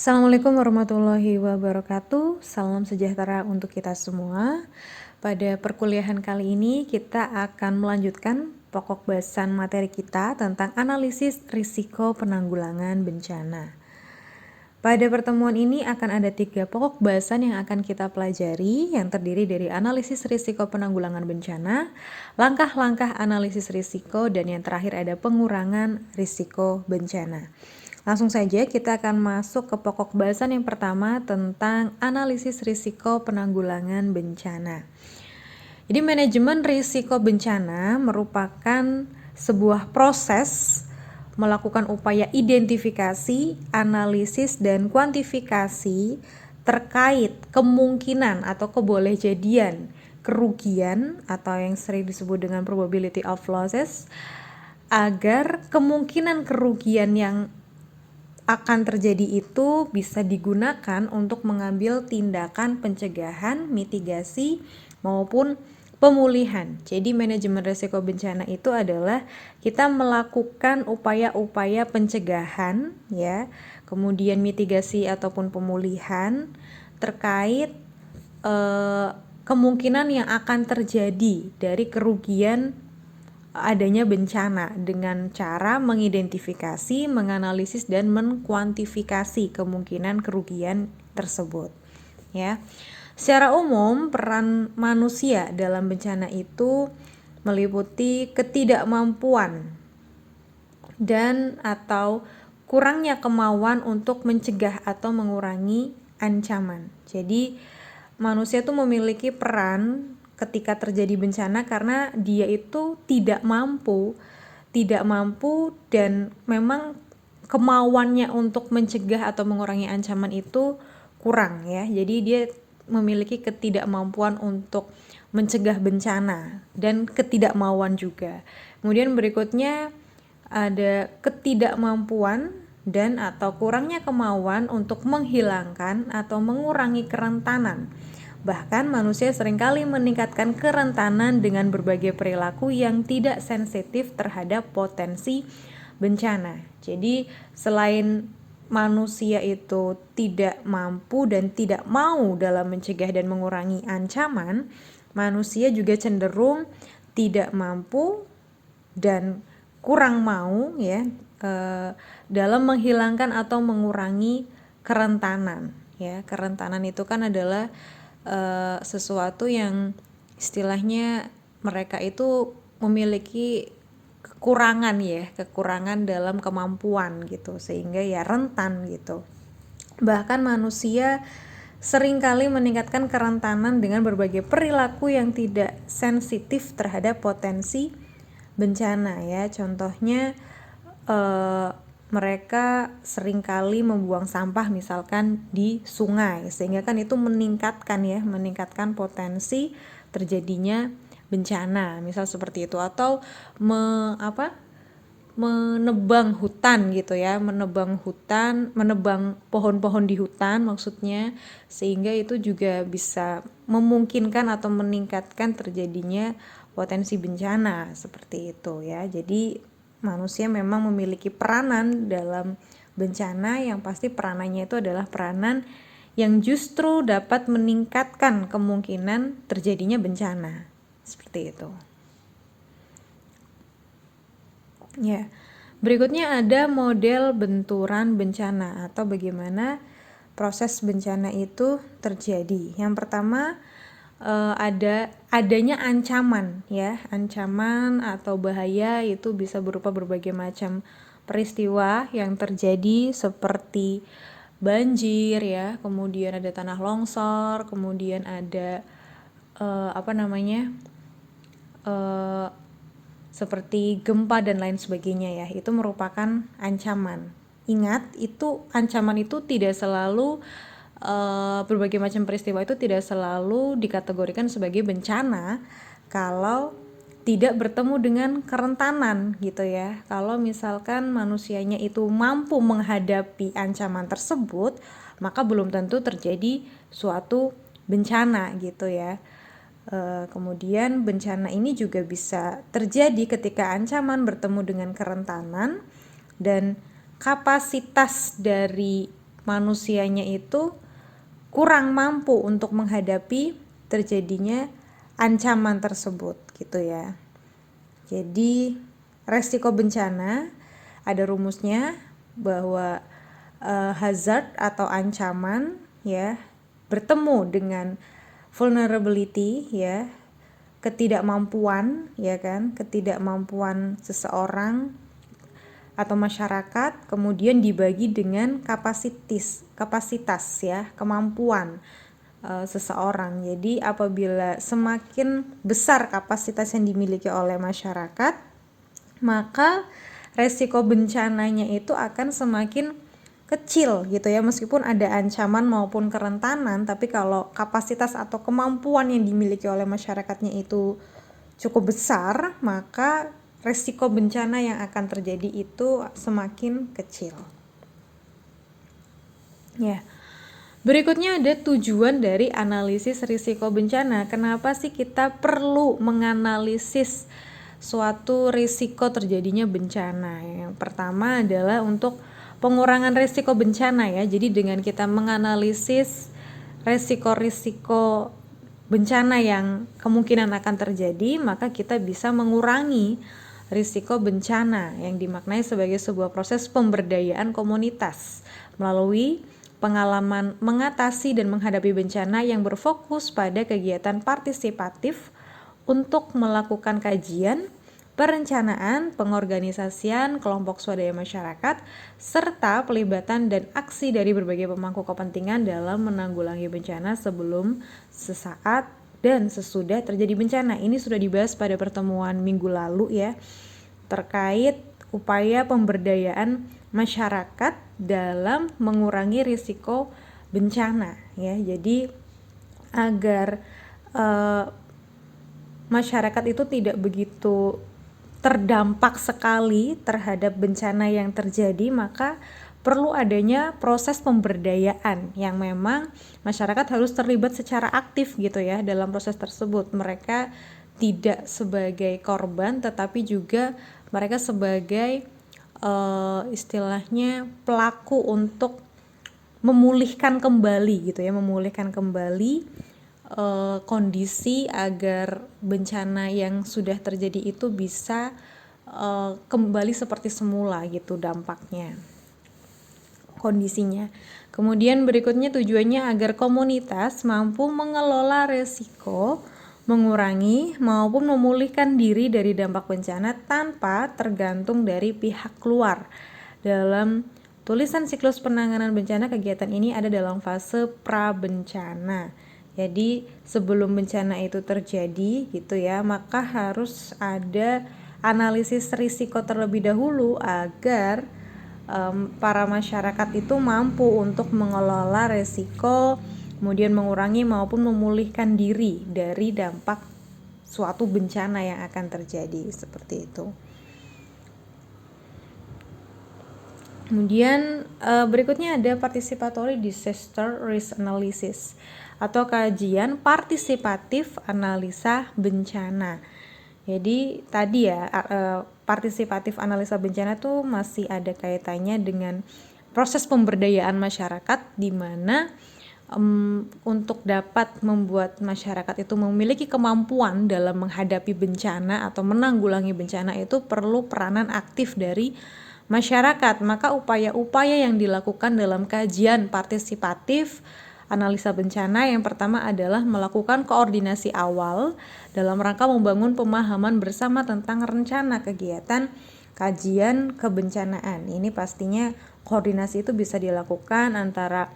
Assalamualaikum warahmatullahi wabarakatuh. Salam sejahtera untuk kita semua. Pada perkuliahan kali ini kita akan melanjutkan pokok bahasan materi kita tentang analisis risiko penanggulangan bencana. Pada pertemuan ini akan ada 3 pokok bahasan yang akan kita pelajari, yang terdiri dari analisis risiko penanggulangan bencana, langkah-langkah analisis risiko, dan yang terakhir ada pengurangan risiko bencana. Langsung saja kita akan masuk ke pokok bahasan yang pertama tentang analisis risiko penanggulangan bencana. Jadi manajemen risiko bencana merupakan sebuah proses melakukan upaya identifikasi, analisis, dan kuantifikasi terkait kemungkinan atau kebolehjadian kerugian atau yang sering disebut dengan probability of losses, agar kemungkinan kerugian yang akan terjadi itu bisa digunakan untuk mengambil tindakan pencegahan, mitigasi, maupun pemulihan. Jadi manajemen risiko bencana itu adalah kita melakukan upaya-upaya pencegahan, ya, kemudian mitigasi ataupun pemulihan terkait kemungkinan yang akan terjadi dari kerugian adanya bencana dengan cara mengidentifikasi, menganalisis, dan mengkuantifikasi kemungkinan kerugian tersebut. Ya, secara umum peran manusia dalam bencana itu meliputi ketidakmampuan dan atau kurangnya kemauan untuk mencegah atau mengurangi ancaman. Jadi manusia itu memiliki peran ketika terjadi bencana karena dia itu tidak mampu dan memang kemauannya untuk mencegah atau mengurangi ancaman itu kurang, ya. Jadi dia memiliki ketidakmampuan untuk mencegah bencana dan ketidakmauan juga. Kemudian berikutnya ada ketidakmampuan dan atau kurangnya kemauan untuk menghilangkan atau mengurangi kerentanan. Bahkan manusia seringkali meningkatkan kerentanan dengan berbagai perilaku yang tidak sensitif terhadap potensi bencana. Jadi selain manusia itu tidak mampu dan tidak mau dalam mencegah dan mengurangi ancaman, manusia juga cenderung tidak mampu dan kurang mau, ya, dalam menghilangkan atau mengurangi kerentanan. Ya, kerentanan itu kan adalah sesuatu yang istilahnya mereka itu memiliki kekurangan dalam kemampuan gitu, sehingga ya rentan gitu. Bahkan manusia seringkali meningkatkan kerentanan dengan berbagai perilaku yang tidak sensitif terhadap potensi bencana, ya. Contohnya mereka seringkali membuang sampah misalkan di sungai, sehingga kan itu meningkatkan potensi terjadinya bencana, misal seperti itu. Atau menebang hutan gitu, ya, menebang pohon-pohon di hutan maksudnya, sehingga itu juga bisa memungkinkan atau meningkatkan terjadinya potensi bencana seperti itu, ya. Jadi manusia memang memiliki peranan dalam bencana, yang pasti peranannya itu adalah peranan yang justru dapat meningkatkan kemungkinan terjadinya bencana. Seperti itu. Ya. Berikutnya ada model benturan bencana atau bagaimana proses bencana itu terjadi. Yang pertama adanya ancaman, ya. Ancaman atau bahaya itu bisa berupa berbagai macam peristiwa yang terjadi seperti banjir, ya, kemudian ada tanah longsor, kemudian ada seperti gempa dan lain sebagainya, ya. Itu merupakan ancaman. Ingat, itu ancaman itu tidak selalu berbagai macam peristiwa itu tidak selalu dikategorikan sebagai bencana kalau tidak bertemu dengan kerentanan, gitu, ya. Kalau misalkan manusianya itu mampu menghadapi ancaman tersebut, maka belum tentu terjadi suatu bencana, gitu, ya. Kemudian bencana ini juga bisa terjadi ketika ancaman bertemu dengan kerentanan dan kapasitas dari manusianya itu kurang mampu untuk menghadapi terjadinya ancaman tersebut gitu ya. Jadi resiko bencana ada rumusnya bahwa hazard atau ancaman ya bertemu dengan vulnerability ya, ketidakmampuan ya kan, ketidakmampuan seseorang atau masyarakat, kemudian dibagi dengan kapasitas ya, kemampuan seseorang. Jadi apabila semakin besar kapasitas yang dimiliki oleh masyarakat, maka resiko bencananya itu akan semakin kecil gitu ya, meskipun ada ancaman maupun kerentanan, tapi kalau kapasitas atau kemampuan yang dimiliki oleh masyarakatnya itu cukup besar, maka resiko bencana yang akan terjadi itu semakin kecil. Ya. Berikutnya ada tujuan dari analisis risiko bencana. Kenapa sih kita perlu menganalisis suatu risiko terjadinya bencana? Yang pertama adalah untuk pengurangan risiko bencana ya. Jadi dengan kita menganalisis risiko-risiko bencana yang kemungkinan akan terjadi, maka kita bisa mengurangi risiko bencana yang dimaknai sebagai sebuah proses pemberdayaan komunitas melalui pengalaman mengatasi dan menghadapi bencana yang berfokus pada kegiatan partisipatif untuk melakukan kajian, perencanaan, pengorganisasian kelompok swadaya masyarakat, serta pelibatan dan aksi dari berbagai pemangku kepentingan dalam menanggulangi bencana sebelum, sesaat, dan sesudah terjadi bencana. Ini sudah dibahas pada pertemuan minggu lalu ya, terkait upaya pemberdayaan masyarakat dalam mengurangi risiko bencana ya. Jadi agar masyarakat itu tidak begitu terdampak sekali terhadap bencana yang terjadi, maka perlu adanya proses pemberdayaan yang memang masyarakat harus terlibat secara aktif gitu ya dalam proses tersebut. Mereka tidak sebagai korban, tetapi juga mereka sebagai istilahnya pelaku untuk memulihkan kembali gitu ya, memulihkan kembali kondisi agar bencana yang sudah terjadi itu bisa kembali seperti semula gitu dampaknya, kondisinya. Kemudian berikutnya tujuannya agar komunitas mampu mengelola resiko, mengurangi maupun memulihkan diri dari dampak bencana tanpa tergantung dari pihak luar. Dalam tulisan siklus penanganan bencana, kegiatan ini ada dalam fase pra-bencana. Jadi sebelum bencana itu terjadi gitu ya, maka harus ada analisis risiko terlebih dahulu agar para masyarakat itu mampu untuk mengelola resiko, kemudian mengurangi maupun memulihkan diri dari dampak suatu bencana yang akan terjadi, seperti itu. Kemudian berikutnya ada participatory disaster risk analysis atau kajian partisipatif analisa bencana. Jadi tadi ya partisipatif analisa bencana tuh masih ada kaitannya dengan proses pemberdayaan masyarakat, di mana untuk dapat membuat masyarakat itu memiliki kemampuan dalam menghadapi bencana atau menanggulangi bencana itu perlu peranan aktif dari masyarakat. Maka upaya-upaya yang dilakukan dalam kajian partisipatif analisa bencana yang pertama adalah melakukan koordinasi awal dalam rangka membangun pemahaman bersama tentang rencana kegiatan kajian kebencanaan. Ini pastinya koordinasi itu bisa dilakukan antara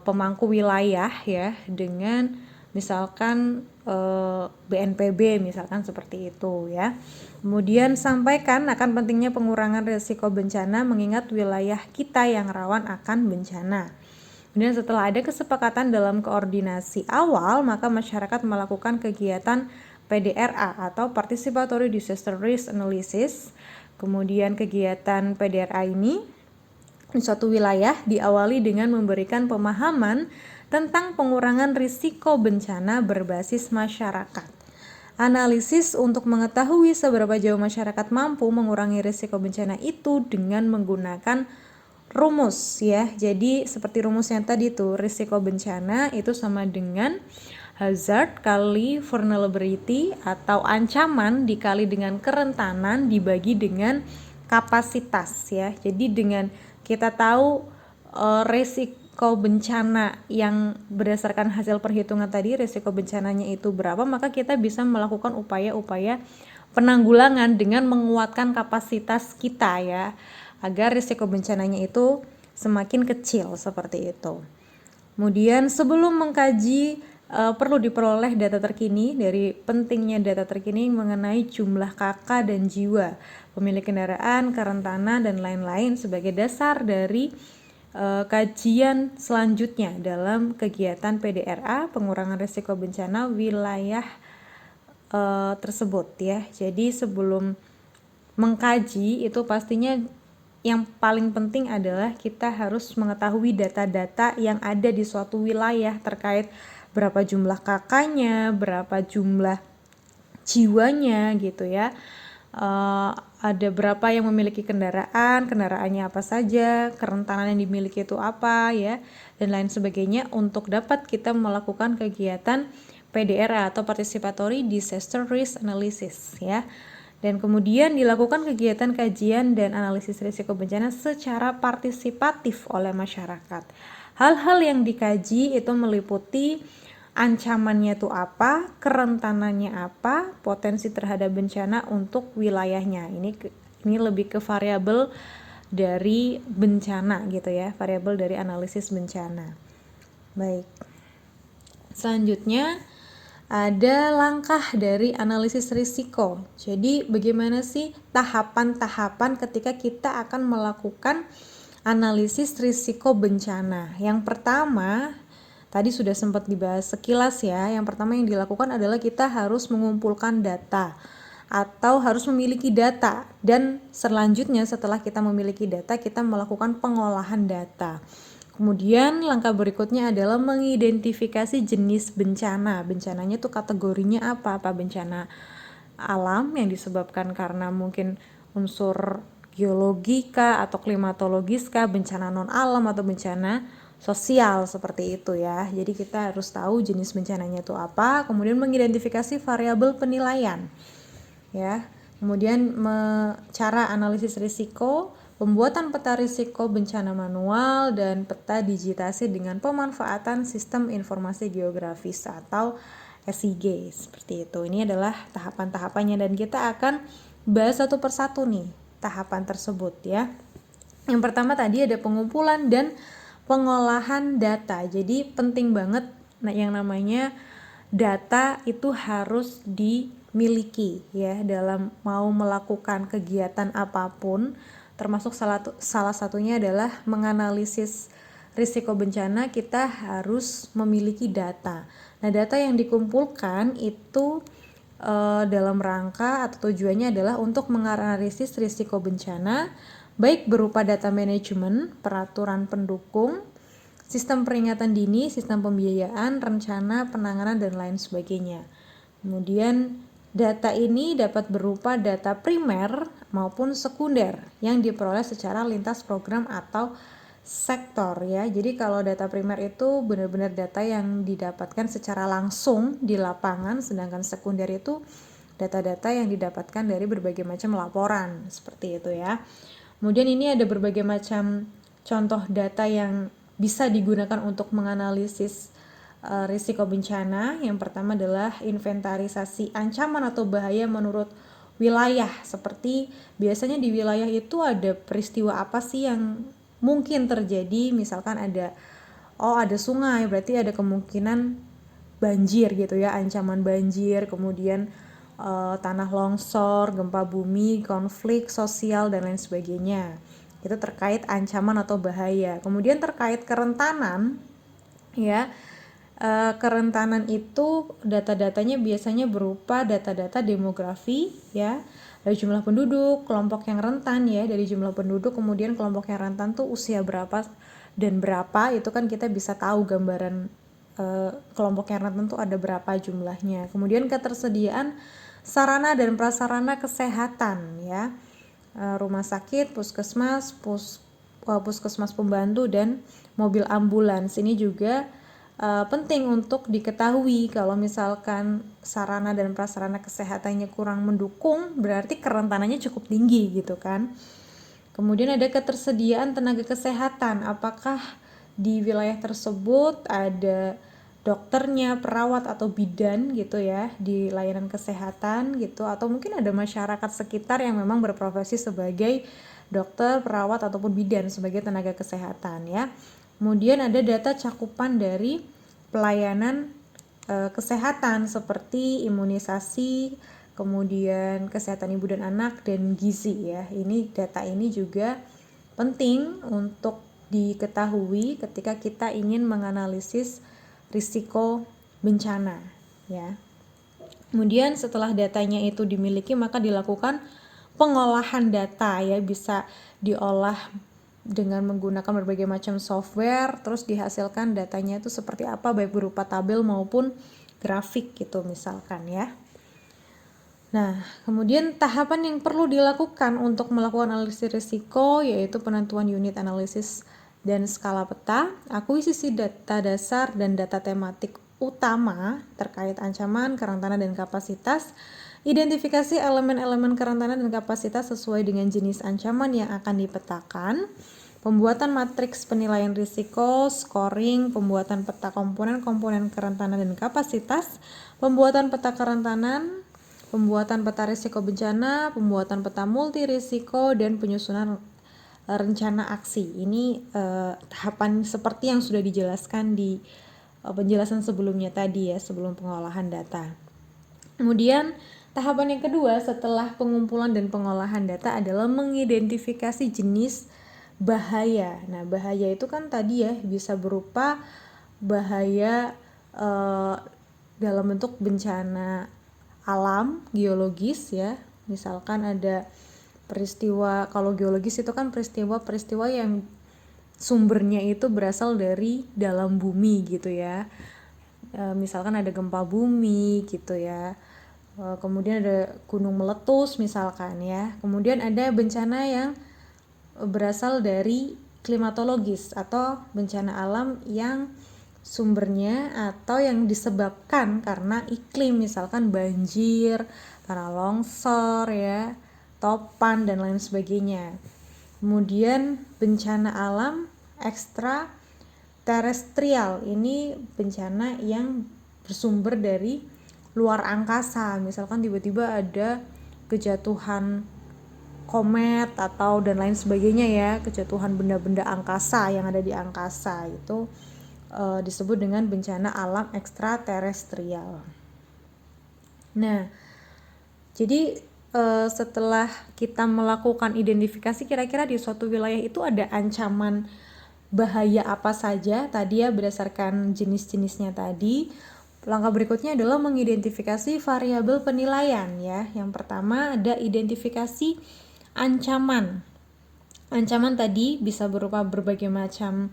pemangku wilayah ya dengan misalkan BNPB misalkan, seperti itu ya. Kemudian sampaikan akan pentingnya pengurangan risiko bencana mengingat wilayah kita yang rawan akan bencana. Kemudian setelah ada kesepakatan dalam koordinasi awal, maka masyarakat melakukan kegiatan PDRA atau Participatory Disaster Risk Analysis. Kemudian kegiatan PDRA ini di suatu wilayah diawali dengan memberikan pemahaman tentang pengurangan risiko bencana berbasis masyarakat. Analisis untuk mengetahui seberapa jauh masyarakat mampu mengurangi risiko bencana itu dengan menggunakan rumus ya. Jadi seperti rumusnya tadi tuh, risiko bencana itu sama dengan hazard kali vulnerability atau ancaman dikali dengan kerentanan dibagi dengan kapasitas ya. Jadi dengan kita tahu risiko bencana yang berdasarkan hasil perhitungan tadi, risiko bencananya itu berapa, maka kita bisa melakukan upaya-upaya penanggulangan dengan menguatkan kapasitas kita ya, agar risiko bencananya itu semakin kecil seperti itu. Kemudian sebelum mengkaji perlu diperoleh data terkini. Dari pentingnya data terkini mengenai jumlah kakak dan jiwa, pemilik kendaraan, kerentanan, dan lain-lain sebagai dasar dari kajian selanjutnya dalam kegiatan PDRA, pengurangan risiko bencana wilayah tersebut ya. Jadi sebelum mengkaji itu pastinya yang paling penting adalah kita harus mengetahui data-data yang ada di suatu wilayah terkait berapa jumlah kakaknya, berapa jumlah jiwanya gitu ya. Ada berapa yang memiliki kendaraannya apa saja, kerentanan yang dimiliki itu apa ya, dan lain sebagainya untuk dapat kita melakukan kegiatan PDRA atau Participatory Disaster Risk Analysis ya. Dan kemudian dilakukan kegiatan kajian dan analisis risiko bencana secara partisipatif oleh masyarakat. Hal-hal yang dikaji itu meliputi ancamannya itu apa, kerentanannya apa, potensi terhadap bencana untuk wilayahnya. Ini lebih ke variabel dari bencana gitu ya, variabel dari analisis bencana. Baik. Selanjutnya ada langkah dari analisis risiko. Jadi bagaimana sih tahapan-tahapan ketika kita akan melakukan analisis risiko bencana? Yang pertama, tadi sudah sempat dibahas sekilas ya. Yang pertama yang dilakukan adalah kita harus mengumpulkan data atau harus memiliki data, dan selanjutnya setelah kita memiliki data kita melakukan pengolahan data. Kemudian langkah berikutnya adalah mengidentifikasi jenis bencana. Bencananya tuh kategorinya apa bencana alam yang disebabkan karena mungkin unsur geologika atau klimatologis kah, bencana non alam atau bencana sosial seperti itu ya. Jadi kita harus tahu jenis bencananya itu apa, kemudian mengidentifikasi variabel penilaian ya. Kemudian cara analisis risiko, pembuatan peta risiko bencana manual dan peta digitasi dengan pemanfaatan sistem informasi geografis atau SIG seperti itu. Ini adalah tahapan-tahapannya dan kita akan bahas satu persatu nih tahapan tersebut ya. Yang pertama tadi ada pengumpulan dan pengolahan data. Jadi penting banget yang namanya data itu harus dimiliki ya dalam mau melakukan kegiatan apapun, termasuk salah satunya adalah menganalisis risiko bencana. Kita harus memiliki data. Nah, data yang dikumpulkan itu dalam rangka atau tujuannya adalah untuk menganalisis risiko bencana, baik berupa data manajemen, peraturan pendukung, sistem peringatan dini, sistem pembiayaan, rencana, penanganan, dan lain sebagainya. Kemudian data ini dapat berupa data primer maupun sekunder yang diperoleh secara lintas program atau sektor ya. Jadi kalau data primer itu benar-benar data yang didapatkan secara langsung di lapangan, sedangkan sekunder itu data-data yang didapatkan dari berbagai macam laporan seperti itu ya. Kemudian ini ada berbagai macam contoh data yang bisa digunakan untuk menganalisis risiko bencana. Yang pertama adalah inventarisasi ancaman atau bahaya menurut wilayah. Seperti biasanya di wilayah itu ada peristiwa apa sih yang mungkin terjadi, misalkan ada sungai, berarti ada kemungkinan banjir gitu ya, ancaman banjir, kemudian tanah longsor, gempa bumi, konflik sosial, dan lain sebagainya. Itu terkait ancaman atau bahaya. Kemudian terkait kerentanan ya, kerentanan itu data-datanya biasanya berupa data-data demografi ya, dari jumlah penduduk, kelompok yang rentan ya, dari jumlah penduduk, kemudian kelompok yang rentan tuh usia berapa dan berapa, itu kan kita bisa tahu gambaran kelompok yang rentan tuh ada berapa jumlahnya. Kemudian ketersediaan sarana dan prasarana kesehatan ya, rumah sakit, puskesmas, puskesmas pembantu dan mobil ambulans. Ini juga penting untuk diketahui. Kalau misalkan sarana dan prasarana kesehatannya kurang mendukung, berarti kerentanannya cukup tinggi gitu kan. Kemudian ada ketersediaan tenaga kesehatan. Apakah di wilayah tersebut ada dokternya, perawat atau bidan gitu ya di layanan kesehatan gitu, atau mungkin ada masyarakat sekitar yang memang berprofesi sebagai dokter, perawat ataupun bidan sebagai tenaga kesehatan ya. Kemudian ada data cakupan dari pelayanan kesehatan seperti imunisasi, kemudian kesehatan ibu dan anak dan gizi ya. Ini data ini juga penting untuk diketahui ketika kita ingin menganalisis risiko bencana ya. Kemudian setelah datanya itu dimiliki, maka dilakukan pengolahan data ya, bisa diolah dengan menggunakan berbagai macam software, terus dihasilkan datanya itu seperti apa, baik berupa tabel maupun grafik gitu misalkan ya. Nah, kemudian tahapan yang perlu dilakukan untuk melakukan analisis risiko yaitu penentuan unit analisis dan skala peta, akuisisi data dasar dan data tematik utama terkait ancaman, kerentanan, dan kapasitas, identifikasi elemen-elemen kerentanan dan kapasitas sesuai dengan jenis ancaman yang akan dipetakan, pembuatan matriks penilaian risiko, scoring, pembuatan peta komponen-komponen kerentanan dan kapasitas, pembuatan peta kerentanan, pembuatan peta risiko bencana, pembuatan peta multi risiko, dan penyusunan rencana aksi. Ini tahapan seperti yang sudah dijelaskan di penjelasan sebelumnya tadi ya, sebelum pengolahan data. Kemudian tahapan yang kedua setelah pengumpulan dan pengolahan data adalah mengidentifikasi jenis bahaya. Nah, bahaya itu kan tadi ya bisa berupa bahaya dalam bentuk bencana alam, geologis ya. Misalkan ada peristiwa, kalau geologis itu kan peristiwa-peristiwa yang sumbernya itu berasal dari dalam bumi gitu ya. Misalkan ada gempa bumi gitu ya. Kemudian ada gunung meletus misalkan ya. Kemudian ada bencana yang berasal dari klimatologis atau bencana alam yang sumbernya atau yang disebabkan karena iklim, misalkan banjir, tanah longsor ya, topan dan lain sebagainya. Kemudian bencana alam ekstra terestrial, ini bencana yang bersumber dari luar angkasa, misalkan tiba-tiba ada kejatuhan komet atau dan lain sebagainya ya, kejatuhan benda-benda angkasa yang ada di angkasa, itu disebut dengan bencana alam ekstraterestrial. Nah, jadi setelah kita melakukan identifikasi kira-kira di suatu wilayah itu ada ancaman bahaya apa saja tadi ya berdasarkan jenis-jenisnya tadi. Langkah berikutnya adalah mengidentifikasi variabel penilaian ya. Yang pertama ada identifikasi ancaman. Ancaman tadi bisa berupa berbagai macam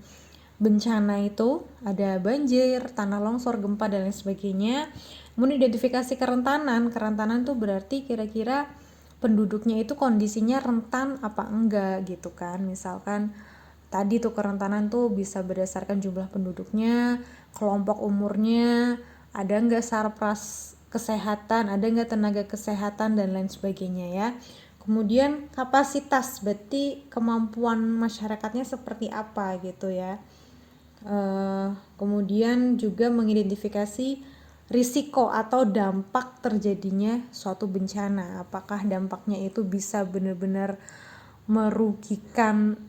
bencana, itu ada banjir, tanah longsor, gempa dan lain sebagainya. Kemudian identifikasi kerentanan itu berarti kira-kira penduduknya itu kondisinya rentan apa enggak gitu kan. Misalkan tadi tuh kerentanan tuh bisa berdasarkan jumlah penduduknya, kelompok umurnya, ada enggak sarpras kesehatan, ada enggak tenaga kesehatan dan lain sebagainya ya. Kemudian kapasitas, berarti kemampuan masyarakatnya seperti apa gitu ya. Kemudian juga mengidentifikasi risiko atau dampak terjadinya suatu bencana. Apakah dampaknya itu bisa benar-benar merugikan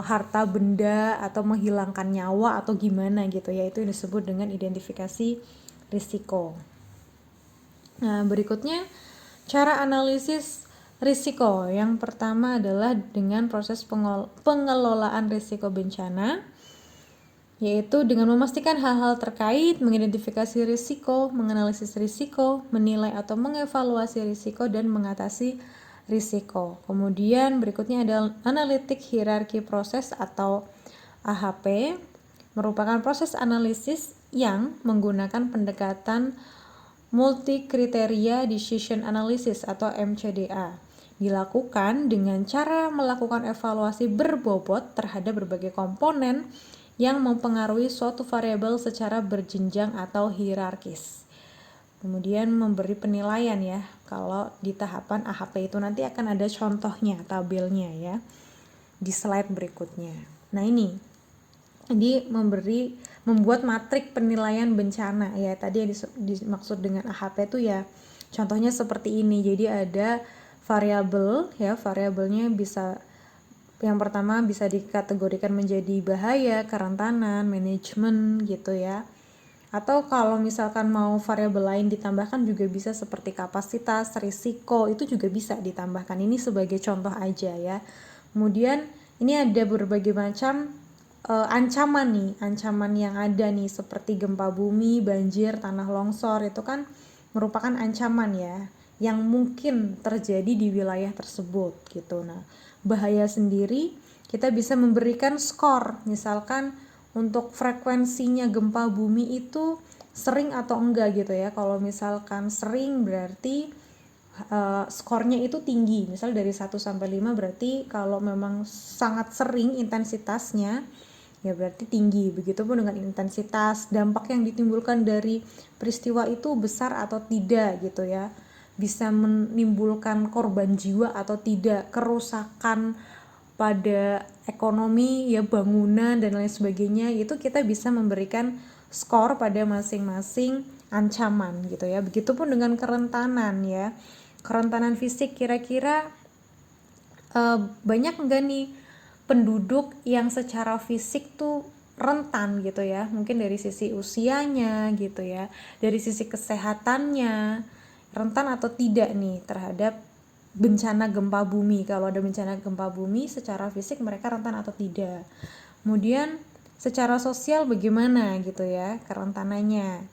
harta benda atau menghilangkan nyawa atau gimana gitu ya. Itu disebut dengan identifikasi risiko. Nah, berikutnya cara analisis risiko. Yang pertama adalah dengan proses pengelolaan risiko bencana, yaitu dengan memastikan hal-hal terkait, mengidentifikasi risiko, menganalisis risiko, menilai atau mengevaluasi risiko, dan mengatasi risiko. Kemudian berikutnya ada analitik hierarki proses atau AHP, merupakan proses analisis yang menggunakan pendekatan multi kriteria decision analysis atau MCDA. dilakukan dengan cara melakukan evaluasi berbobot terhadap berbagai komponen yang mempengaruhi suatu variabel secara berjenjang atau hierarkis. Kemudian memberi penilaian ya, kalau di tahapan AHP itu nanti akan ada contohnya, tabelnya ya, di slide berikutnya. Nah ini, membuat matrik penilaian bencana ya, tadi yang dimaksud dengan AHP itu ya, contohnya seperti ini. Jadi ada variabel ya, variabelnya bisa, yang pertama bisa dikategorikan menjadi bahaya, kerentanan, manajemen gitu ya. Atau kalau misalkan mau variabel lain ditambahkan juga bisa, seperti kapasitas, risiko, itu juga bisa ditambahkan. Ini sebagai contoh aja ya. Kemudian ini ada berbagai macam ancaman yang ada nih, seperti gempa bumi, banjir, tanah longsor, itu kan merupakan ancaman ya yang mungkin terjadi di wilayah tersebut gitu. Nah, bahaya sendiri kita bisa memberikan skor, misalkan untuk frekuensinya gempa bumi itu sering atau enggak gitu ya. Kalau misalkan sering berarti skornya itu tinggi, misal dari 1 sampai 5 berarti kalau memang sangat sering intensitasnya ya berarti tinggi. Begitupun dengan intensitas, dampak yang ditimbulkan dari peristiwa itu besar atau tidak gitu ya, bisa menimbulkan korban jiwa atau tidak, kerusakan pada ekonomi ya, bangunan dan lain sebagainya, itu kita bisa memberikan skor pada masing-masing ancaman gitu ya. Begitupun dengan kerentanan ya, kerentanan fisik, kira-kira banyak enggak nih penduduk yang secara fisik tuh rentan gitu ya, mungkin dari sisi usianya gitu ya, dari sisi kesehatannya rentan atau tidak nih terhadap bencana gempa bumi. Kalau ada bencana gempa bumi, secara fisik mereka rentan atau tidak. Kemudian secara sosial bagaimana gitu ya kerentanannya,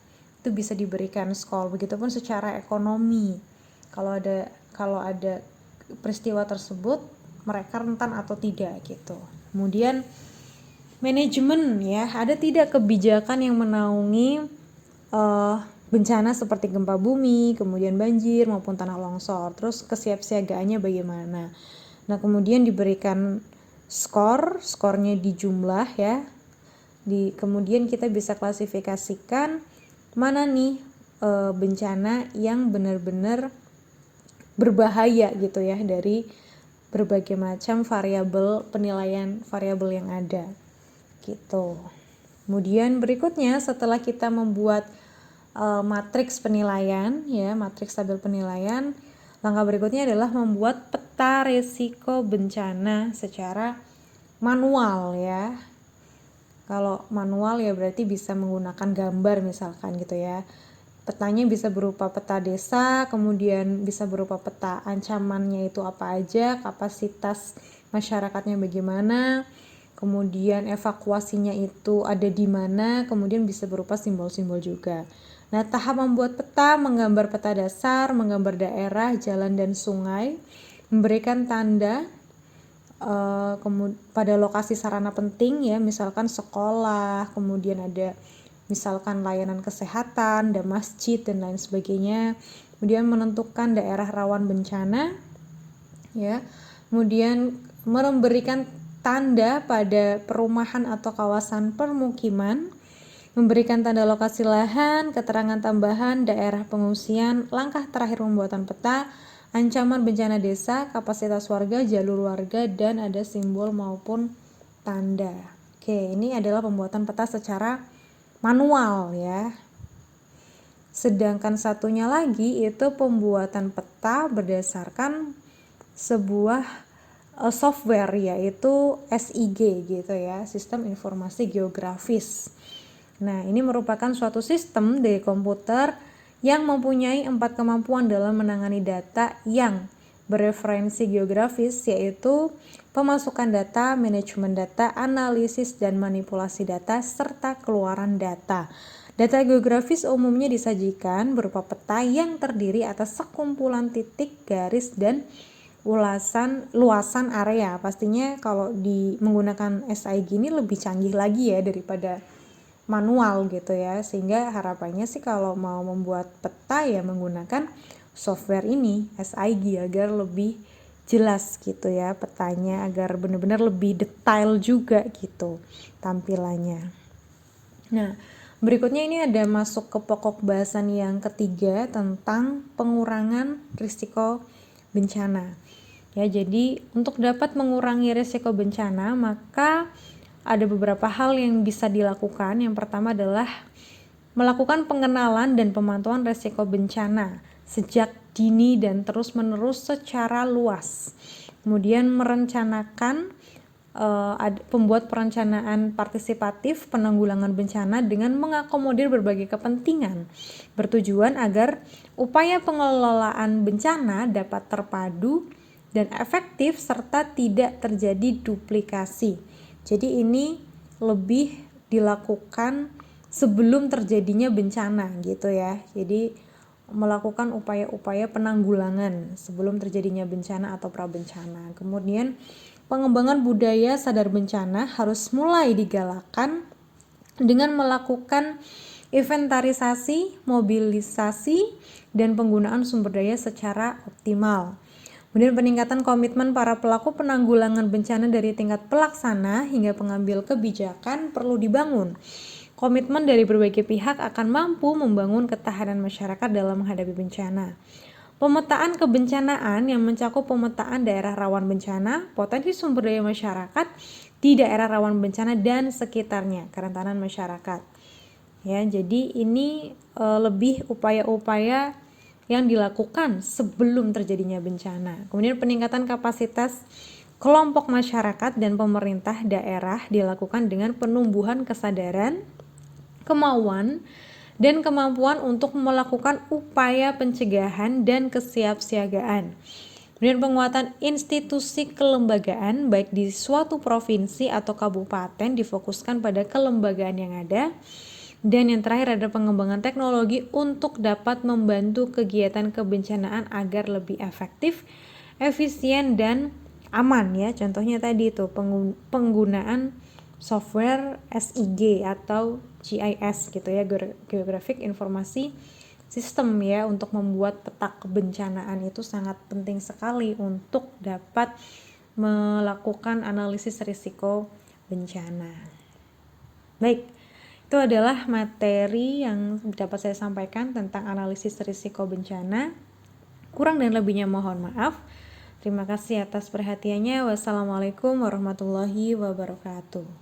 itu bisa diberikan skor. Begitupun secara ekonomi, kalau ada peristiwa tersebut mereka rentan atau tidak gitu. Kemudian manajemen ya, ada tidak kebijakan yang menaungi bencana seperti gempa bumi, kemudian banjir maupun tanah longsor, terus kesiapsiagaannya bagaimana. Nah, kemudian diberikan skornya di jumlah ya. Kemudian kita bisa klasifikasikan mana nih bencana yang benar-benar berbahaya gitu ya, dari berbagai macam variabel, penilaian variabel yang ada gitu. Kemudian berikutnya, setelah kita membuat matriks penilaian ya, matriks tabel penilaian, langkah berikutnya adalah membuat peta risiko bencana secara manual ya. Kalau manual ya berarti bisa menggunakan gambar misalkan gitu ya. Petanya bisa berupa peta desa, kemudian bisa berupa peta ancamannya itu apa aja, kapasitas masyarakatnya bagaimana, kemudian evakuasinya itu ada di mana, kemudian bisa berupa simbol-simbol juga. Nah, tahap membuat peta, menggambar peta dasar, menggambar daerah, jalan dan sungai, memberikan tanda pada lokasi sarana penting ya, misalkan sekolah, kemudian ada misalkan layanan kesehatan, dan masjid dan lain sebagainya. Kemudian menentukan daerah rawan bencana ya. Kemudian memberikan tanda pada perumahan atau kawasan permukiman, memberikan tanda lokasi lahan, keterangan tambahan, daerah pengungsian, langkah terakhir pembuatan peta, ancaman bencana desa, kapasitas warga, jalur warga, dan ada simbol maupun tanda. Oke, ini adalah pembuatan peta secara manual ya. Sedangkan satunya lagi itu pembuatan peta berdasarkan sebuah software, yaitu SIG gitu ya, Sistem Informasi Geografis. Nah, ini merupakan suatu sistem dari komputer yang mempunyai 4 kemampuan dalam menangani data yang bereferensi geografis, yaitu pemasukan data, manajemen data, analisis dan manipulasi data, serta keluaran data. Data geografis umumnya disajikan berupa peta yang terdiri atas sekumpulan titik, garis, dan luasan area. Pastinya kalau menggunakan SIG ini lebih canggih lagi ya daripada manual gitu ya, sehingga harapannya sih kalau mau membuat peta ya menggunakan software ini SIG agar lebih jelas gitu ya petanya, agar benar-benar lebih detail juga gitu tampilannya. Nah, berikutnya ini ada masuk ke pokok bahasan yang ketiga tentang pengurangan risiko bencana. Ya, jadi untuk dapat mengurangi risiko bencana, maka ada beberapa hal yang bisa dilakukan. Yang pertama adalah melakukan pengenalan dan pemantauan risiko bencana sejak dini dan terus-menerus secara luas. Kemudian merencanakan pembuat perencanaan partisipatif penanggulangan bencana dengan mengakomodir berbagai kepentingan, bertujuan agar upaya pengelolaan bencana dapat terpadu dan efektif serta tidak terjadi duplikasi. Jadi ini lebih dilakukan sebelum terjadinya bencana gitu ya. Jadi melakukan upaya-upaya penanggulangan sebelum terjadinya bencana atau prabencana. Kemudian pengembangan budaya sadar bencana harus mulai digalakkan dengan melakukan inventarisasi, mobilisasi, dan penggunaan sumber daya secara optimal. Kemudian peningkatan komitmen para pelaku penanggulangan bencana dari tingkat pelaksana hingga pengambil kebijakan perlu dibangun. Komitmen dari berbagai pihak akan mampu membangun ketahanan masyarakat dalam menghadapi bencana. Pemetaan kebencanaan yang mencakup pemetaan daerah rawan bencana, potensi sumber daya masyarakat di daerah rawan bencana dan sekitarnya, kerentanan masyarakat. Ya, jadi ini lebih upaya-upaya yang dilakukan sebelum terjadinya bencana. Kemudian peningkatan kapasitas kelompok masyarakat dan pemerintah daerah dilakukan dengan penumbuhan kesadaran, kemauan, dan kemampuan untuk melakukan upaya pencegahan dan kesiapsiagaan. Kemudian penguatan institusi kelembagaan baik di suatu provinsi atau kabupaten difokuskan pada kelembagaan yang ada. Dan yang terakhir ada pengembangan teknologi untuk dapat membantu kegiatan kebencanaan agar lebih efektif, efisien, dan aman ya. Contohnya tadi itu penggunaan software SIG atau GIS gitu ya, Geographic Informasi System ya, untuk membuat peta kebencanaan itu sangat penting sekali untuk dapat melakukan analisis risiko bencana. Baik, itu adalah materi yang dapat saya sampaikan tentang analisis risiko bencana. Kurang dan lebihnya mohon maaf. Terima kasih atas perhatiannya. Wassalamualaikum warahmatullahi wabarakatuh.